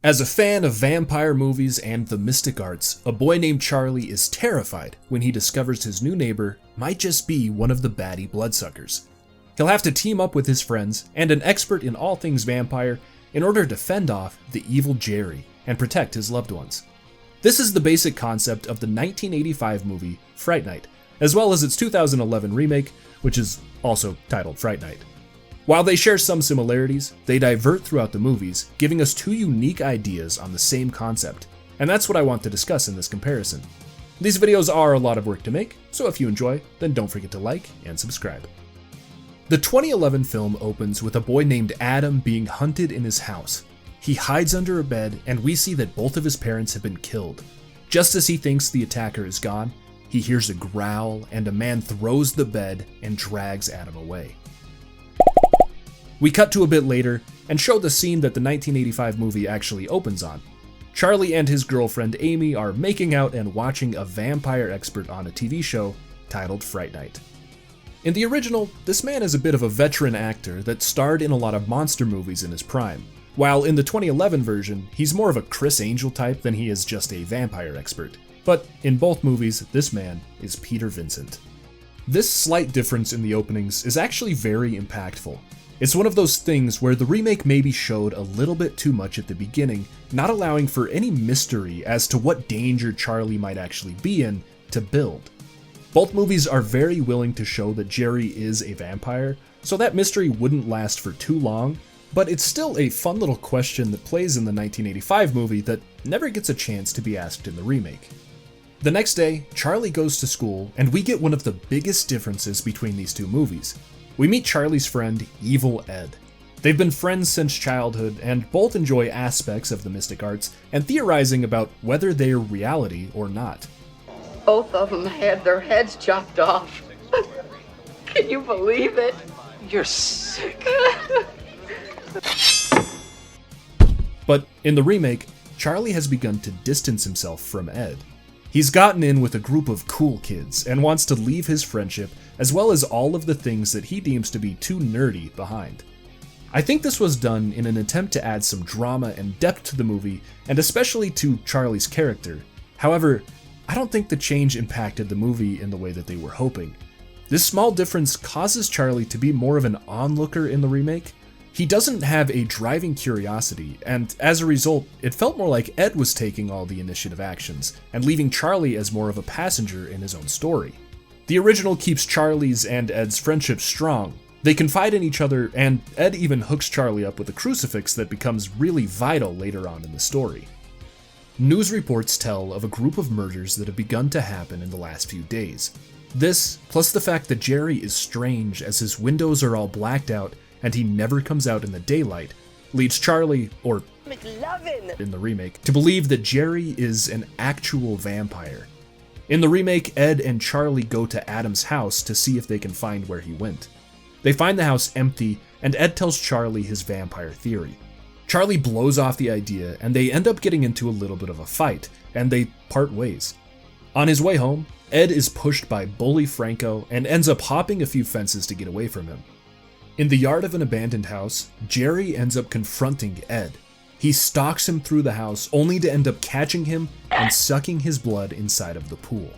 As a fan of vampire movies and the mystic arts, a boy named Charlie is terrified when he discovers his new neighbor might just be one of the baddie bloodsuckers. He'll have to team up with his friends and an expert in all things vampire in order to fend off the evil Jerry and protect his loved ones. This is the basic concept of the 1985 movie Fright Night, as well as its 2011 remake, which is also titled Fright Night. While they share some similarities, they divert throughout the movies, giving us two unique ideas on the same concept, and that's what I want to discuss in this comparison. These videos are a lot of work to make, so if you enjoy, then don't forget to like and subscribe. The 2011 film opens with a boy named Adam being hunted in his house. He hides under a bed, and we see that both of his parents have been killed. Just as he thinks the attacker is gone, he hears a growl, and a man throws the bed and drags Adam away. We cut to a bit later and show the scene that the 1985 movie actually opens on. Charlie and his girlfriend Amy are making out and watching a vampire expert on a TV show titled Fright Night. In the original, this man is a bit of a veteran actor that starred in a lot of monster movies in his prime, while in the 2011 version, he's more of a Chris Angel type than he is just a vampire expert. But in both movies, this man is Peter Vincent. This slight difference in the openings is actually very impactful. It's one of those things where the remake maybe showed a little bit too much at the beginning, not allowing for any mystery as to what danger Charlie might actually be in to build. Both movies are very willing to show that Jerry is a vampire, so that mystery wouldn't last for too long, but it's still a fun little question that plays in the 1985 movie that never gets a chance to be asked in the remake. The next day, Charlie goes to school, and we get one of the biggest differences between these two movies. We meet Charlie's friend, Evil Ed. They've been friends since childhood and both enjoy aspects of the mystic arts and theorizing about whether they're reality or not. Both of them had their heads chopped off. Can you believe it? You're sick. But in the remake, Charlie has begun to distance himself from Ed. He's gotten in with a group of cool kids and wants to leave his friendship as well as all of the things that he deems to be too nerdy behind. I think this was done in an attempt to add some drama and depth to the movie, and especially to Charlie's character. However, I don't think the change impacted the movie in the way that they were hoping. This small difference causes Charlie to be more of an onlooker in the remake. He doesn't have a driving curiosity, and as a result, it felt more like Ed was taking all the initiative actions, and leaving Charlie as more of a passenger in his own story. The original keeps Charlie's and Ed's friendship strong. They confide in each other, and Ed even hooks Charlie up with a crucifix that becomes really vital later on in the story. News reports tell of a group of murders that have begun to happen in the last few days. This, plus the fact that Jerry is strange as his windows are all blacked out and he never comes out in the daylight, leads Charlie, or McLovin in the remake, to believe that Jerry is an actual vampire. In the remake, Ed and Charlie go to Adam's house to see if they can find where he went. They find the house empty, and Ed tells Charlie his vampire theory. Charlie blows off the idea, and they end up getting into a little bit of a fight, and they part ways. On his way home, Ed is pushed by Bully Franco and ends up hopping a few fences to get away from him. In the yard of an abandoned house, Jerry ends up confronting Ed. He stalks him through the house, only to end up catching him and sucking his blood inside of the pool.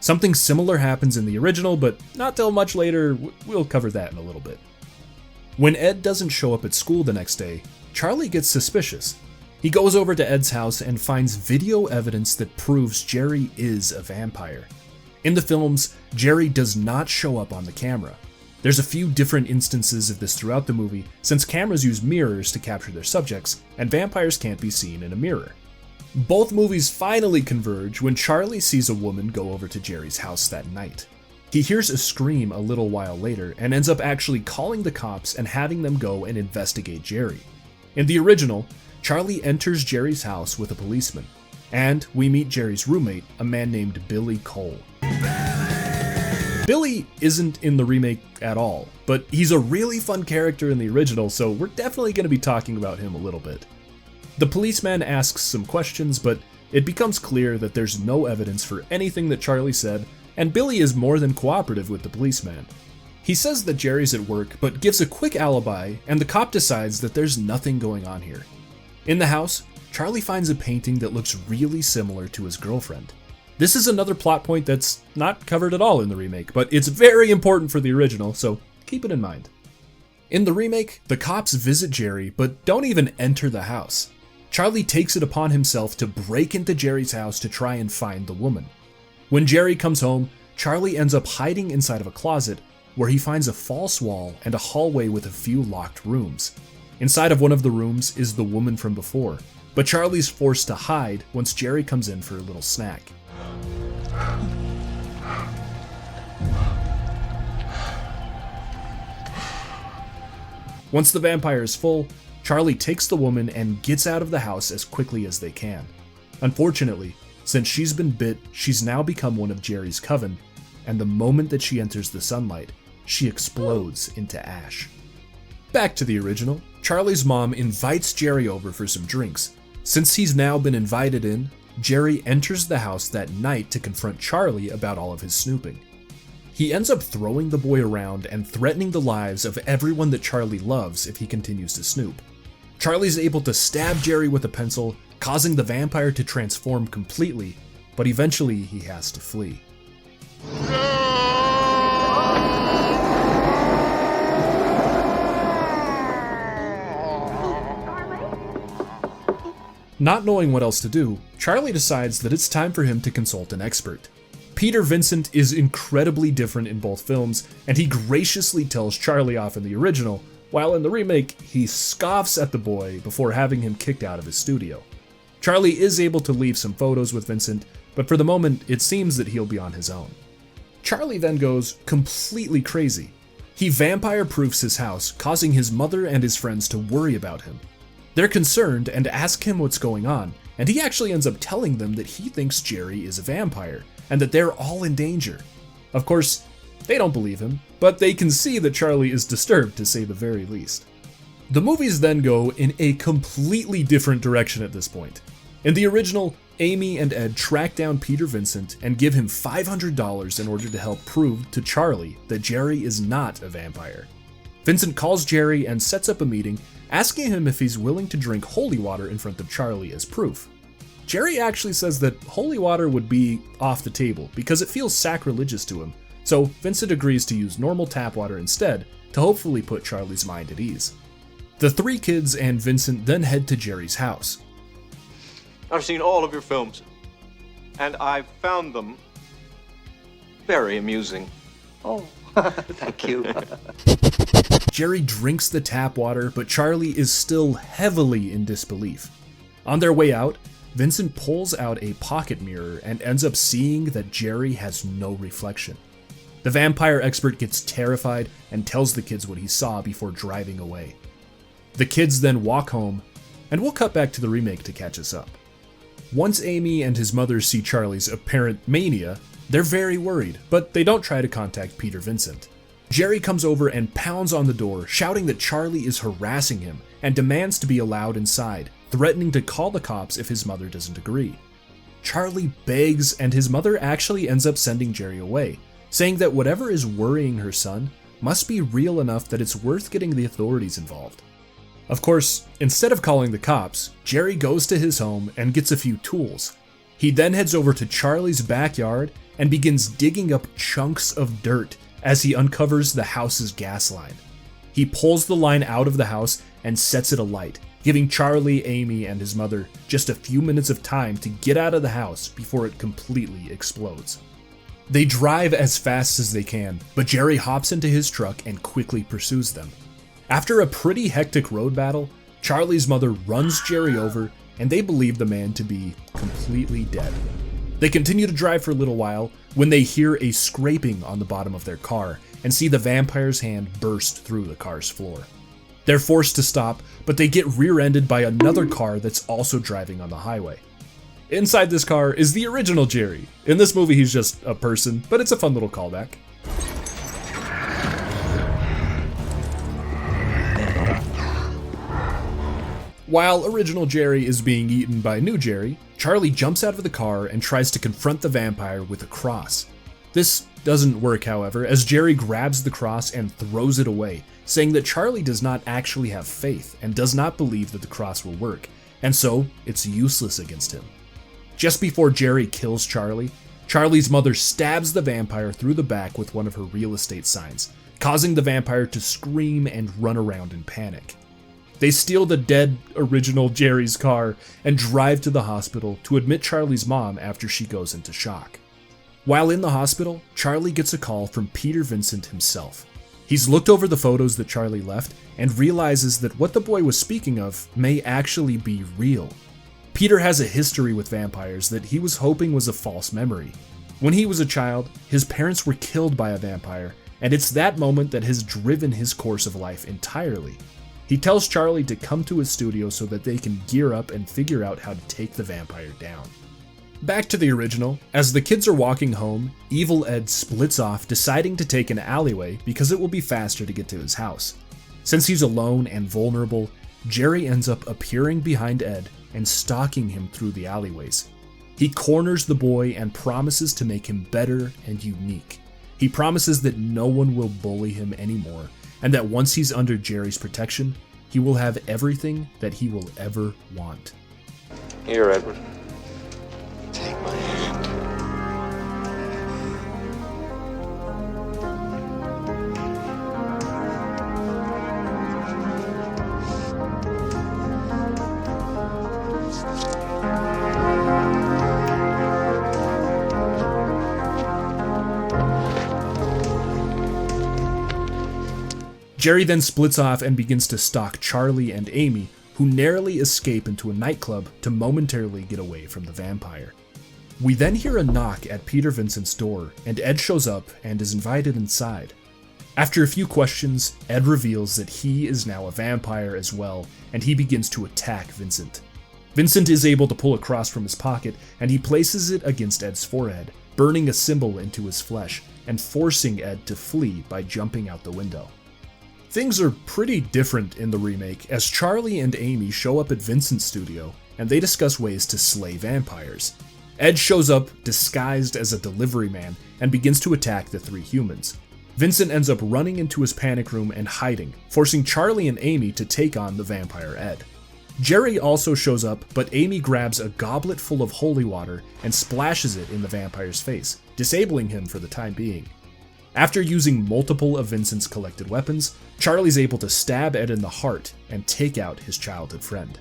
Something similar happens in the original, but not till much later. We'll cover that in a little bit. When Ed doesn't show up at school the next day, Charlie gets suspicious. He goes over to Ed's house and finds video evidence that proves Jerry is a vampire. In the films, Jerry does not show up on the camera. There's a few different instances of this throughout the movie, since cameras use mirrors to capture their subjects, and vampires can't be seen in a mirror. Both movies finally converge when Charlie sees a woman go over to Jerry's house that night. He hears a scream a little while later and ends up actually calling the cops and having them go and investigate Jerry. In the original, Charlie enters Jerry's house with a policeman, and we meet Jerry's roommate, a man named Billy Cole. Billy isn't in the remake at all, but he's a really fun character in the original, so we're definitely going to be talking about him a little bit. The policeman asks some questions, but it becomes clear that there's no evidence for anything that Charlie said, and Billy is more than cooperative with the policeman. He says that Jerry's at work, but gives a quick alibi, and the cop decides that there's nothing going on here. In the house, Charley finds a painting that looks really similar to his girlfriend. This is another plot point that's not covered at all in the remake, but it's very important for the original, so keep it in mind. In the remake, the cops visit Jerry but don't even enter the house. Charley takes it upon himself to break into Jerry's house to try and find the woman. When Jerry comes home, Charley ends up hiding inside of a closet where he finds a false wall and a hallway with a few locked rooms. Inside of one of the rooms is the woman from before, but Charley's forced to hide once Jerry comes in for a little snack. Once the vampire is full, Charley takes the woman and gets out of the house as quickly as they can. Unfortunately, since she's been bit, she's now become one of Jerry's coven, and the moment that she enters the sunlight, she explodes into ash. Back to the original, Charley's mom invites Jerry over for some drinks. Since he's now been invited in, Jerry enters the house that night to confront Charley about all of his snooping. He ends up throwing the boy around and threatening the lives of everyone that Charley loves if he continues to snoop. Charley's able to stab Jerry with a pencil, causing the vampire to transform completely, but eventually he has to flee. Not knowing what else to do, Charley decides that it's time for him to consult an expert. Peter Vincent is incredibly different in both films, and he graciously tells Charley off in the original, while in the remake, he scoffs at the boy before having him kicked out of his studio. Charley is able to leave some photos with Vincent, but for the moment, it seems that he'll be on his own. Charley then goes completely crazy. He vampire-proofs his house, causing his mother and his friends to worry about him. They're concerned and ask him what's going on, and he actually ends up telling them that he thinks Jerry is a vampire, and that they're all in danger. Of course, they don't believe him, but they can see that Charley is disturbed to say the very least. The movies then go in a completely different direction at this point. In the original, Amy and Ed track down Peter Vincent and give him $500 in order to help prove to Charley that Jerry is not a vampire. Vincent calls Jerry and sets up a meeting, asking him if he's willing to drink holy water in front of Charley as proof. Jerry actually says that holy water would be off the table because it feels sacrilegious to him, so Vincent agrees to use normal tap water instead to hopefully put Charley's mind at ease. The three kids and Vincent then head to Jerry's house. I've seen all of your films, and I've found them very amusing. Oh, thank you. Jerry drinks the tap water, but Charley is still heavily in disbelief. On their way out, Vincent pulls out a pocket mirror and ends up seeing that Jerry has no reflection. The vampire expert gets terrified and tells the kids what he saw before driving away. The kids then walk home, and we'll cut back to the remake to catch us up. Once Amy and his mother see Charley's apparent mania, they're very worried, but they don't try to contact Peter Vincent. Jerry comes over and pounds on the door, shouting that Charley is harassing him and demands to be allowed inside, threatening to call the cops if his mother doesn't agree. Charley begs, and his mother actually ends up sending Jerry away, saying that whatever is worrying her son must be real enough that it's worth getting the authorities involved. Of course, instead of calling the cops, Jerry goes to his home and gets a few tools. He then heads over to Charley's backyard and begins digging up chunks of dirt as he uncovers the house's gas line. He pulls the line out of the house and sets it alight, giving Charley, Amy, and his mother just a few minutes of time to get out of the house before it completely explodes. They drive as fast as they can, but Jerry hops into his truck and quickly pursues them. After a pretty hectic road battle, Charley's mother runs Jerry over, and they believe the man to be completely dead. They continue to drive for a little while when they hear a scraping on the bottom of their car and see the vampire's hand burst through the car's floor. They're forced to stop, but they get rear-ended by another car that's also driving on the highway. Inside this car is the original Jerry. In this movie, he's just a person, but it's a fun little callback. While original Jerry is being eaten by new Jerry, Charley jumps out of the car and tries to confront the vampire with a cross. This doesn't work, however, as Jerry grabs the cross and throws it away, saying that Charley does not actually have faith and does not believe that the cross will work, and so it's useless against him. Just before Jerry kills Charley, Charley's mother stabs the vampire through the back with one of her real estate signs, causing the vampire to scream and run around in panic. They steal the dead original Jerry's car and drive to the hospital to admit Charley's mom after she goes into shock. While in the hospital, Charley gets a call from Peter Vincent himself. He's looked over the photos that Charley left and realizes that what the boy was speaking of may actually be real. Peter has a history with vampires that he was hoping was a false memory. When he was a child, his parents were killed by a vampire, and it's that moment that has driven his course of life entirely. He tells Charley to come to his studio so that they can gear up and figure out how to take the vampire down. Back to the original, as the kids are walking home, Evil Ed splits off, deciding to take an alleyway because it will be faster to get to his house. Since he's alone and vulnerable, Jerry ends up appearing behind Ed and stalking him through the alleyways. He corners the boy and promises to make him better and unique. He promises that no one will bully him anymore, and that once he's under Jerry's protection, he will have everything that he will ever want. Here, Edward. Take my hand. Jerry then splits off and begins to stalk Charley and Amy, who narrowly escape into a nightclub to momentarily get away from the vampire. We then hear a knock at Peter Vincent's door, and Ed shows up and is invited inside. After a few questions, Ed reveals that he is now a vampire as well, and he begins to attack Vincent. Vincent is able to pull a cross from his pocket, and he places it against Ed's forehead, burning a symbol into his flesh, and forcing Ed to flee by jumping out the window. Things are pretty different in the remake, as Charley and Amy show up at Vincent's studio, and they discuss ways to slay vampires. Ed shows up disguised as a delivery man and begins to attack the three humans. Vincent ends up running into his panic room and hiding, forcing Charley and Amy to take on the vampire Ed. Jerry also shows up, but Amy grabs a goblet full of holy water and splashes it in the vampire's face, disabling him for the time being. After using multiple of Vincent's collected weapons, Charley's able to stab Ed in the heart and take out his childhood friend.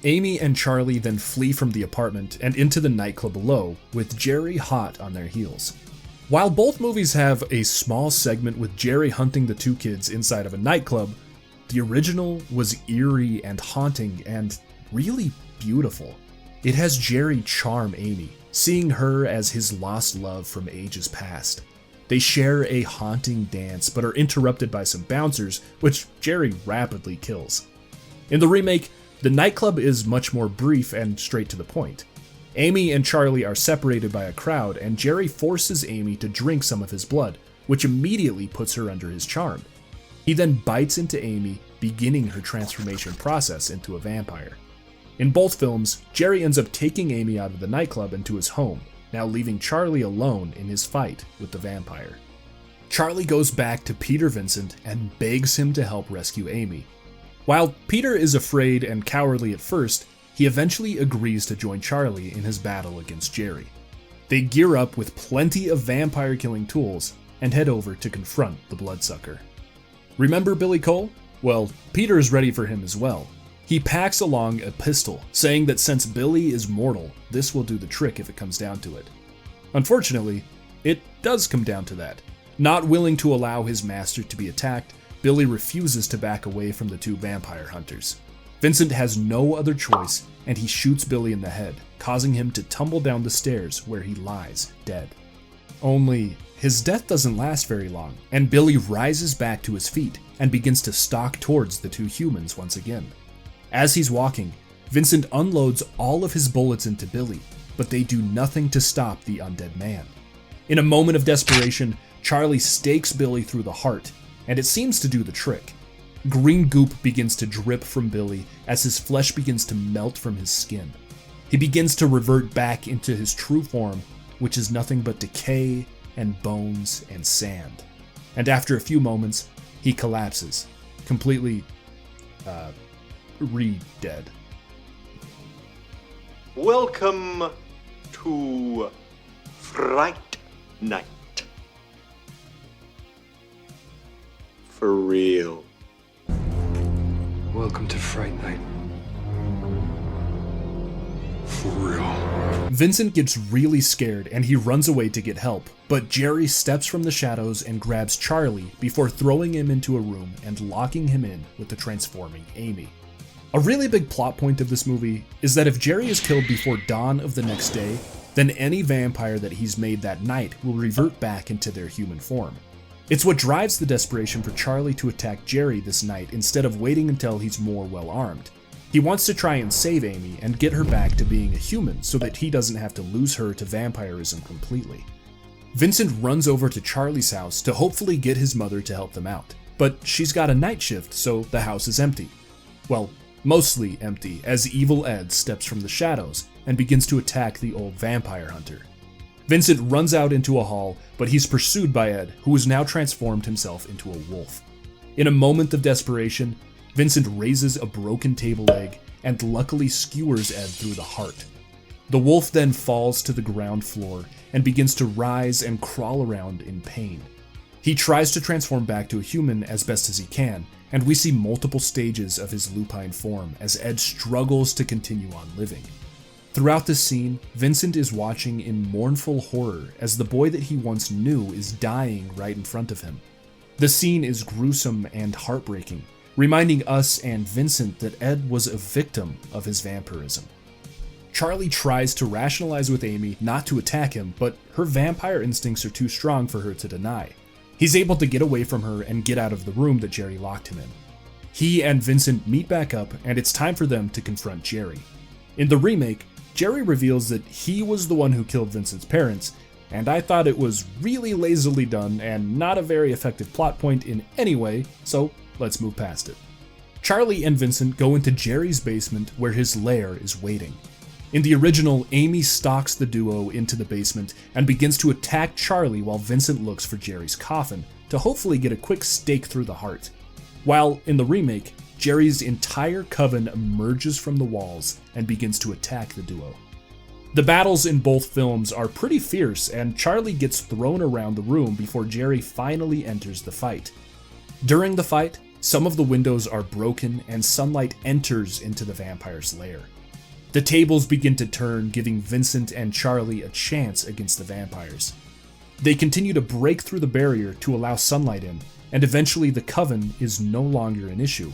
Amy and Charley then flee from the apartment and into the nightclub below, with Jerry hot on their heels. While both movies have a small segment with Jerry hunting the two kids inside of a nightclub, the original was eerie and haunting and really beautiful. It has Jerry charm Amy, seeing her as his lost love from ages past. They share a haunting dance, but are interrupted by some bouncers, which Jerry rapidly kills. In the remake, the nightclub is much more brief and straight to the point. Amy and Charley are separated by a crowd, and Jerry forces Amy to drink some of his blood, which immediately puts her under his charm. He then bites into Amy, beginning her transformation process into a vampire. In both films, Jerry ends up taking Amy out of the nightclub and to his home, now leaving Charley alone in his fight with the vampire. Charley goes back to Peter Vincent and begs him to help rescue Amy. While Peter is afraid and cowardly at first, he eventually agrees to join Charley in his battle against Jerry. They gear up with plenty of vampire-killing tools and head over to confront the bloodsucker. Remember Billy Cole? Well, Peter is ready for him as well. He packs along a pistol, saying that since Billy is mortal, this will do the trick if it comes down to it. Unfortunately, it does come down to that. Not willing to allow his master to be attacked, Billy refuses to back away from the two vampire hunters. Vincent has no other choice, and he shoots Billy in the head, causing him to tumble down the stairs where he lies dead. Only, his death doesn't last very long, and Billy rises back to his feet and begins to stalk towards the two humans once again. As he's walking, Vincent unloads all of his bullets into Billy, but they do nothing to stop the undead man. In a moment of desperation, Charley stakes Billy through the heart, and it seems to do the trick. Green goop begins to drip from Billy as his flesh begins to melt from his skin. He begins to revert back into his true form, which is nothing but decay and bones and sand. And after a few moments, he collapses, completely, re-dead. Welcome to Fright Night. For real. Welcome to Fright Night. For real. Vincent gets really scared and he runs away to get help, but Jerry steps from the shadows and grabs Charley before throwing him into a room and locking him in with the transforming Amy. A really big plot point of this movie is that if Jerry is killed before dawn of the next day, then any vampire that he's made that night will revert back into their human form. It's what drives the desperation for Charley to attack Jerry this night instead of waiting until he's more well armed. He wants to try and save Amy and get her back to being a human so that he doesn't have to lose her to vampirism completely. Vincent runs over to Charley's house to hopefully get his mother to help them out, but she's got a night shift, so the house is empty. Well, mostly empty, as evil Ed steps from the shadows and begins to attack the old vampire hunter. Vincent runs out into a hall, but he's pursued by Ed, who has now transformed himself into a wolf. In a moment of desperation, Vincent raises a broken table leg and luckily skewers Ed through the heart. The wolf then falls to the ground floor and begins to rise and crawl around in pain. He tries to transform back to a human as best as he can, and we see multiple stages of his lupine form as Ed struggles to continue on living. Throughout this scene, Vincent is watching in mournful horror as the boy that he once knew is dying right in front of him. The scene is gruesome and heartbreaking, reminding us and Vincent that Ed was a victim of his vampirism. Charley tries to rationalize with Amy not to attack him, but her vampire instincts are too strong for her to deny. He's able to get away from her and get out of the room that Jerry locked him in. He and Vincent meet back up, and it's time for them to confront Jerry. In the remake, Jerry reveals that he was the one who killed Vincent's parents, and I thought it was really lazily done and not a very effective plot point in any way, so let's move past it. Charley and Vincent go into Jerry's basement where his lair is waiting. In the original, Amy stalks the duo into the basement and begins to attack Charley while Vincent looks for Jerry's coffin to hopefully get a quick stake through the heart. While in the remake, Jerry's entire coven emerges from the walls and begins to attack the duo. The battles in both films are pretty fierce, and Charley gets thrown around the room before Jerry finally enters the fight. During the fight, some of the windows are broken and sunlight enters into the vampire's lair. The tables begin to turn, giving Vincent and Charley a chance against the vampires. They continue to break through the barrier to allow sunlight in, and eventually the coven is no longer an issue.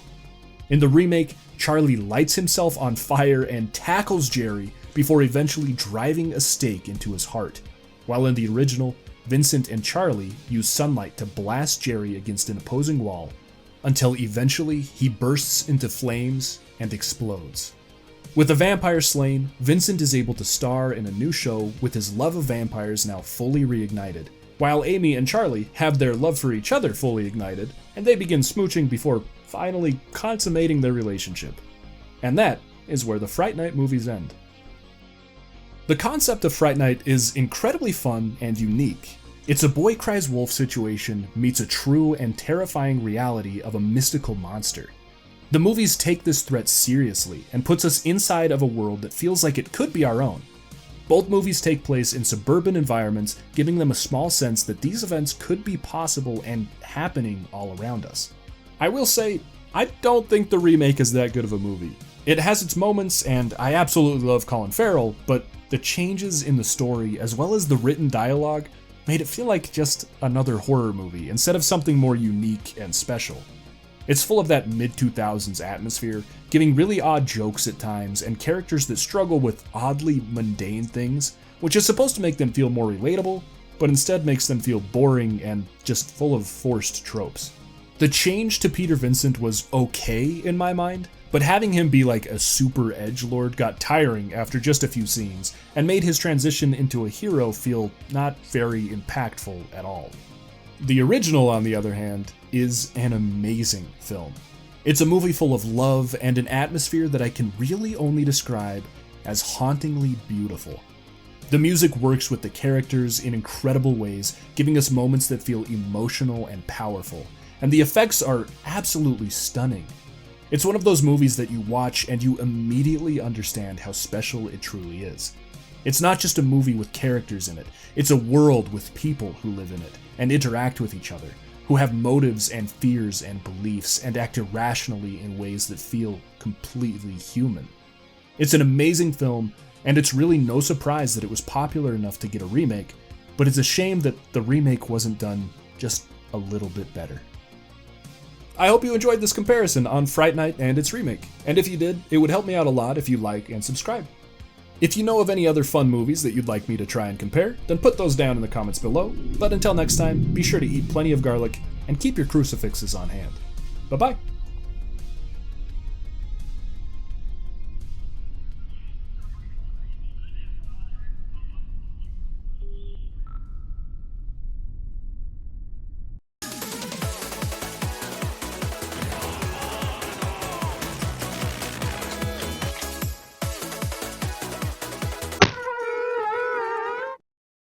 In the remake, Charley lights himself on fire and tackles Jerry before eventually driving a stake into his heart, while in the original, Vincent and Charley use sunlight to blast Jerry against an opposing wall until eventually he bursts into flames and explodes. With the vampire slain, Vincent is able to star in a new show with his love of vampires now fully reignited, while Amy and Charley have their love for each other fully ignited, and they begin smooching before finally consummating their relationship. And that is where the Fright Night movies end. The concept of Fright Night is incredibly fun and unique. It's a boy cries wolf situation meets a true and terrifying reality of a mystical monster. The movies take this threat seriously and puts us inside of a world that feels like it could be our own. Both movies take place in suburban environments, giving them a small sense that these events could be possible and happening all around us. I will say, I don't think the remake is that good of a movie. It has its moments, and I absolutely love Colin Farrell, but the changes in the story as well as the written dialogue made it feel like just another horror movie instead of something more unique and special. It's full of that mid-2000s atmosphere, giving really odd jokes at times and characters that struggle with oddly mundane things, which is supposed to make them feel more relatable, but instead makes them feel boring and just full of forced tropes. The change to Peter Vincent was okay in my mind, but having him be like a super edgelord got tiring after just a few scenes, and made his transition into a hero feel not very impactful at all. The original, on the other hand, is an amazing film. It's a movie full of love and an atmosphere that I can really only describe as hauntingly beautiful. The music works with the characters in incredible ways, giving us moments that feel emotional and powerful, and the effects are absolutely stunning. It's one of those movies that you watch and you immediately understand how special it truly is. It's not just a movie with characters in it, it's a world with people who live in it and interact with each other, who have motives and fears and beliefs and act irrationally in ways that feel completely human. It's an amazing film, and it's really no surprise that it was popular enough to get a remake, but it's a shame that the remake wasn't done just a little bit better. I hope you enjoyed this comparison on Fright Night and its remake, and if you did, it would help me out a lot if you like and subscribe. If you know of any other fun movies that you'd like me to try and compare, then put those down in the comments below, but until next time, be sure to eat plenty of garlic and keep your crucifixes on hand. Bye-bye!